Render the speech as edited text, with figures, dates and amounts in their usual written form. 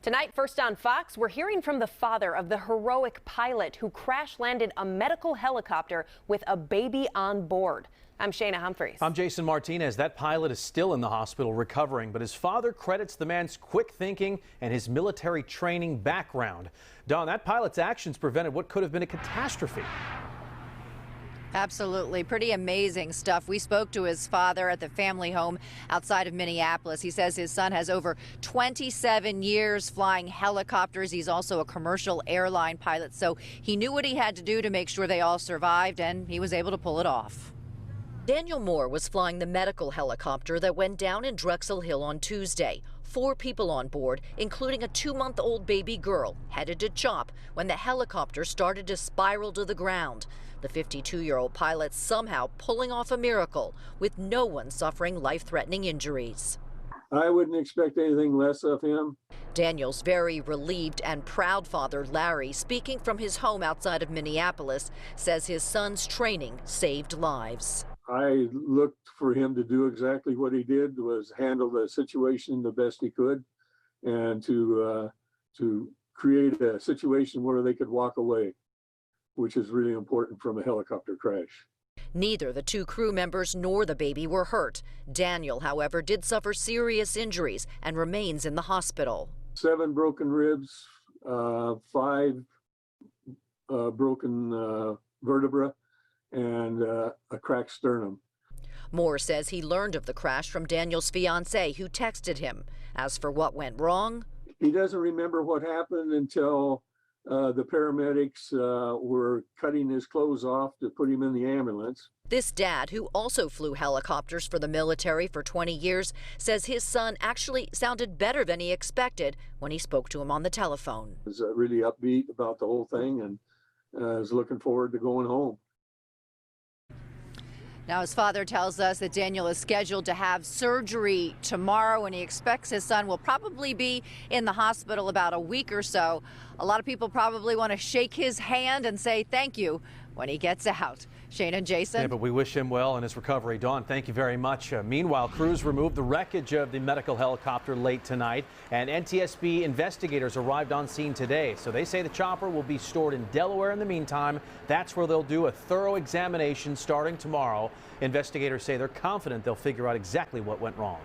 Tonight, first on Fox, we're hearing from the father of the heroic pilot who crash-landed a medical helicopter with a baby on board. I'm Shayna Humphreys. I'm Jason Martinez. That pilot is still in the hospital recovering, but his father credits the man's quick thinking and his military training background. Dawn, that pilot's actions prevented what could have been a catastrophe. Absolutely. Pretty amazing stuff. We spoke to his father at the family home outside of Minneapolis. He says his son has over 27 years flying helicopters. He's also a commercial airline pilot, so he knew what he had to do to make sure they all survived, and he was able to pull it off. Daniel Moore was flying the medical helicopter that went down in Drexel Hill on Tuesday. 4 people on board, including a 2-month-old baby girl, headed to CHOP when the helicopter started to spiral to the ground. The 52-year-old pilot somehow pulling off a miracle with no one suffering life-threatening injuries. I wouldn't expect anything less of him. Daniel's very relieved and proud father, Larry, speaking from his home outside of Minneapolis, says his son's training saved lives. I looked for him to do exactly what he did, was handle the situation the best he could, and to create a situation where they could walk away, which is really important from a helicopter crash. Neither the 2 crew members nor the baby were hurt. Daniel, however, did suffer serious injuries and remains in the hospital. 7 broken ribs, 5 broken vertebrae, and a cracked sternum. Moore says he learned of the crash from Daniel's fiancee, who texted him. As for what went wrong, he doesn't remember what happened until the paramedics were cutting his clothes off to put him in the ambulance. This dad, who also flew helicopters for the military for 20 years, says his son actually sounded better than he expected when he spoke to him on the telephone. He was really upbeat about the whole thing and was looking forward to going home. Now, his father tells us that Daniel is scheduled to have surgery tomorrow, and he expects his son will probably be in the hospital about a week or so. A lot of people probably want to shake his hand and say thank you when he gets out. Shane and Jason. Yeah, but we wish him well in his recovery. Dawn, thank you very much. Meanwhile, crews removed the wreckage of the medical helicopter late tonight, and NTSB investigators arrived on scene today. So they say the chopper will be stored in Delaware in the meantime. That's where they'll do a thorough examination starting tomorrow. Investigators say they're confident they'll figure out exactly what went wrong.